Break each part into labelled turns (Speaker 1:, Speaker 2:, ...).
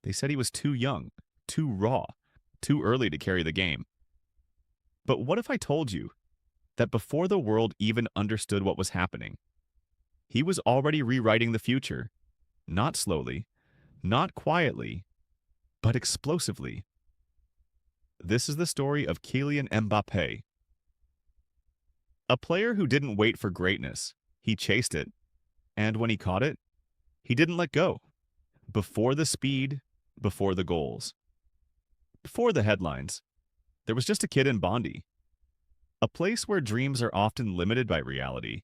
Speaker 1: They said he was too young, too raw, too early to carry the game. But what if I told you that before the world even understood what was happening, he was already rewriting the future, not slowly, not quietly, but explosively? This is the story of Kylian Mbappé, a player who didn't wait for greatness. He chased it, and when he caught it, he didn't let go. Before the speed, before the goals, before the headlines, there was just a kid in Bondi, a place where dreams are often limited by reality,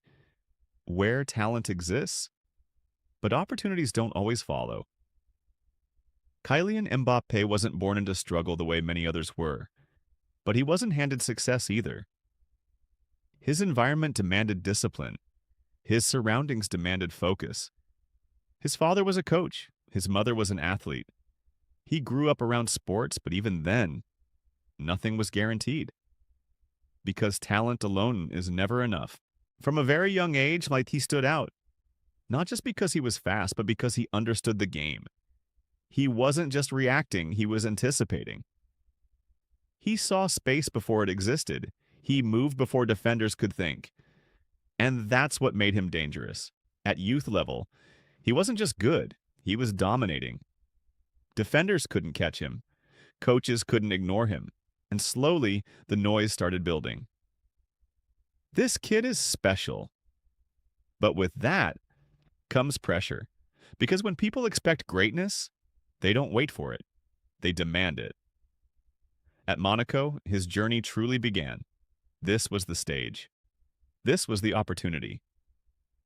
Speaker 1: where talent exists, but opportunities don't always follow. Kylian Mbappé wasn't born into struggle the way many others were, but he wasn't handed success either. His environment demanded discipline. His surroundings demanded focus. His father was a coach. His mother was an athlete. He grew up around sports, but even then, nothing was guaranteed. Because talent alone is never enough. From a very young age, like he stood out, not just because he was fast, but because he understood the game. He wasn't just reacting, he was anticipating. He saw space before it existed. He moved before defenders could think. And that's what made him dangerous. At youth level, he wasn't just good, he was dominating. Defenders couldn't catch him. Coaches couldn't ignore him. And slowly, the noise started building. This kid is special. But with that comes pressure. Because when people expect greatness, they don't wait for it. They demand it. At Monaco, his journey truly began. This was the stage. This was the opportunity.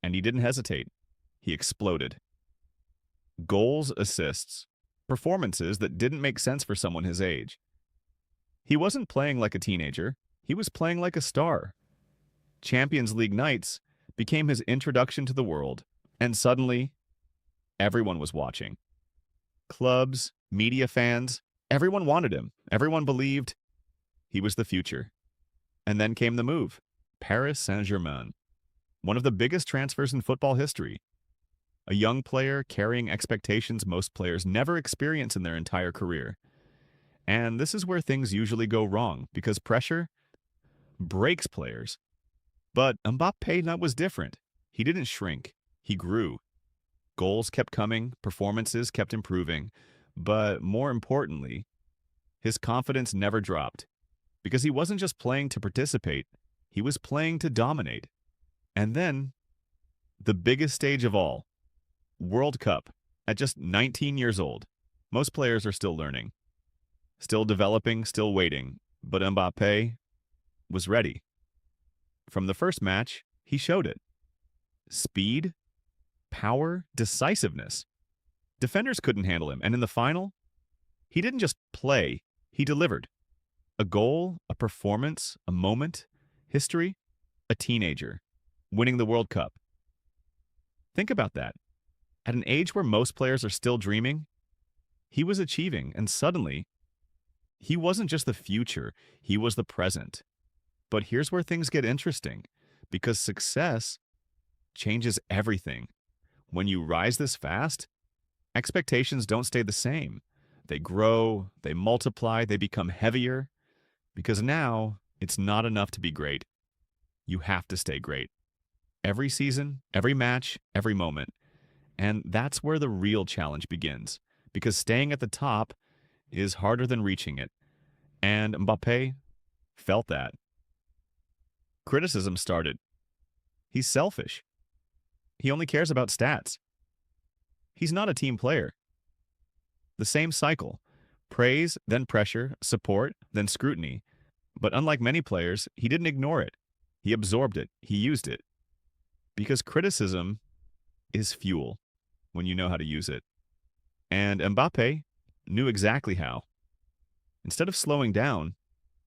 Speaker 1: And he didn't hesitate. He exploded. Goals, assists, performances that didn't make sense for someone his age. He wasn't playing like a teenager. He was playing like a star. Champions League nights became his introduction to the world. And suddenly, everyone was watching. Clubs, media fans, everyone wanted him. Everyone believed he was the future. And then came the move. Paris Saint-Germain. One of the biggest transfers in football history. A young player carrying expectations most players never experience in their entire career. And this is where things usually go wrong, because pressure breaks players. But Mbappé was different. He didn't shrink. He grew. Goals kept coming, performances kept improving, but more importantly, his confidence never dropped. Because he wasn't just playing to participate, he was playing to dominate. And then, the biggest stage of all, World Cup, at just 19 years old. Most players are still learning, still developing, still waiting, but Mbappé was ready. From the first match, he showed it. Speed, power, decisiveness. Defenders couldn't handle him, and in the final, he didn't just play, he delivered. A goal, a performance, a moment, history, a teenager, winning the World Cup. Think about that. At an age where most players are still dreaming, he was achieving, and suddenly, he wasn't just the future, he was the present. But here's where things get interesting, because success changes everything. When you rise this fast, expectations don't stay the same. They grow, they multiply, they become heavier, because now it's not enough to be great. You have to stay great. Every season, every match, every moment. And that's where the real challenge begins, because staying at the top is harder than reaching it. And Mbappé felt that. Criticism started. He's selfish. He only cares about stats. He's not a team player. The same cycle. Praise, then pressure, support, then scrutiny. But unlike many players, he didn't ignore it. He absorbed it. He used it. Because criticism is fuel when you know how to use it. And Mbappé knew exactly how. Instead of slowing down,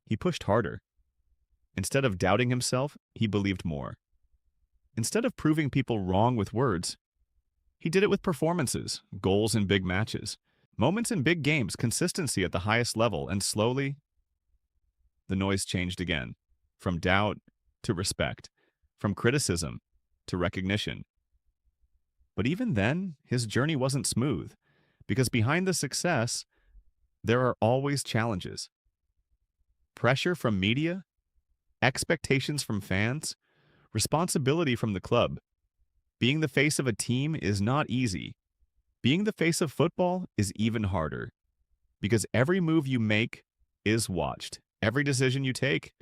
Speaker 1: he pushed harder. Instead of doubting himself, he believed more. Instead of proving people wrong with words, he did it with performances, goals in big matches, moments in big games, consistency at the highest level, and slowly, the noise changed again, from doubt to respect, from criticism to recognition. But even then, his journey wasn't smooth, Because behind the success, there are always challenges. Pressure from media, expectations from fans, responsibility from the club. Being the face of a team is not easy. Being the face of football is even harder because every move you make is watched. Every decision you take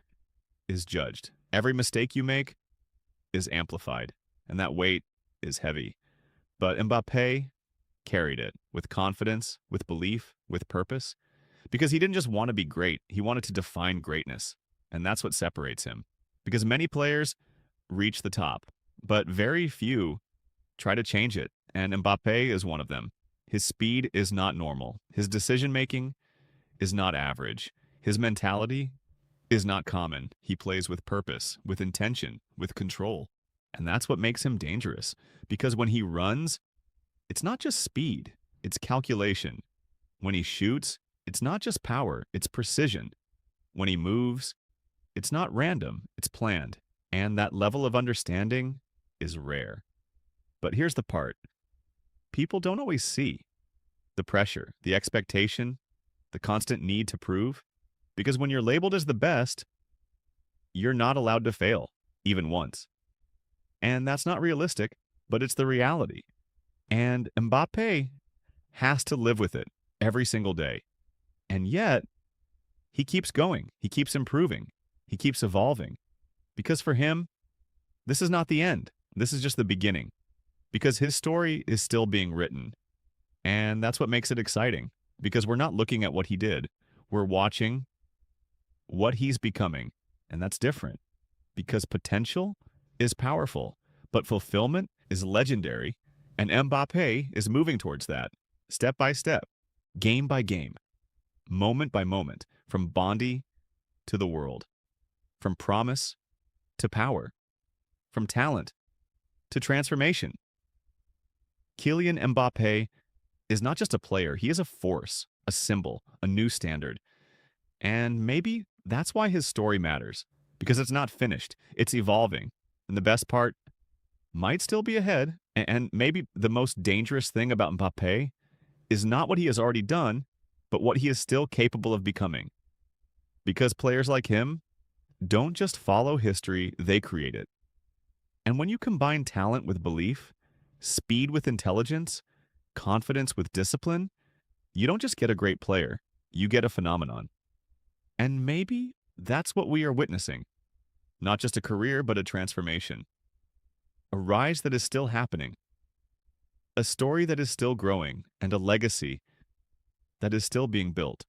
Speaker 1: is judged. Every mistake you make is amplified, and that weight is heavy. But Mbappe carried it with confidence, with belief, with purpose, because he didn't just want to be great, he wanted to define greatness. And that's what separates him. Because many players reach the top, but very few try to change it, and Mbappe is one of them. His speed is not normal. His decision making is not average. His mentality is not common. He plays with purpose, with intention, with control. And that's what makes him dangerous. Because when he runs, it's not just speed, it's calculation. When he shoots, it's not just power, it's precision. When he moves, it's not random, it's planned. And that level of understanding is rare. But here's the part people don't always see the pressure, the expectation, the constant need to prove. Because when you're labeled as the best, you're not allowed to fail, even once. And that's not realistic, but it's the reality. And Mbappe has to live with it every single day. And yet, he keeps going, he keeps improving, he keeps evolving. Because for him, this is not the end. This is just the beginning. Because his story is still being written. And that's what makes it exciting. Because we're not looking at what he did. We're watching what he's becoming. And that's different. Because potential is powerful, but fulfillment is legendary. And Mbappe is moving towards that, step by step, game by game, moment by moment, from Bondi to the world, from promise to power, from talent to transformation. Kylian Mbappé is not just a player, he is a force, a symbol, a new standard. And maybe that's why his story matters, because it's not finished, it's evolving. And the best part might still be ahead. And maybe the most dangerous thing about Mbappé is not what he has already done, but what he is still capable of becoming. Because players like him don't just follow history, they create it. And when you combine talent with belief, speed with intelligence, confidence with discipline, you don't just get a great player, you get a phenomenon. And maybe that's what we are witnessing. Not just a career, but a transformation. A rise that is still happening. A story that is still growing, and a legacy that is still being built.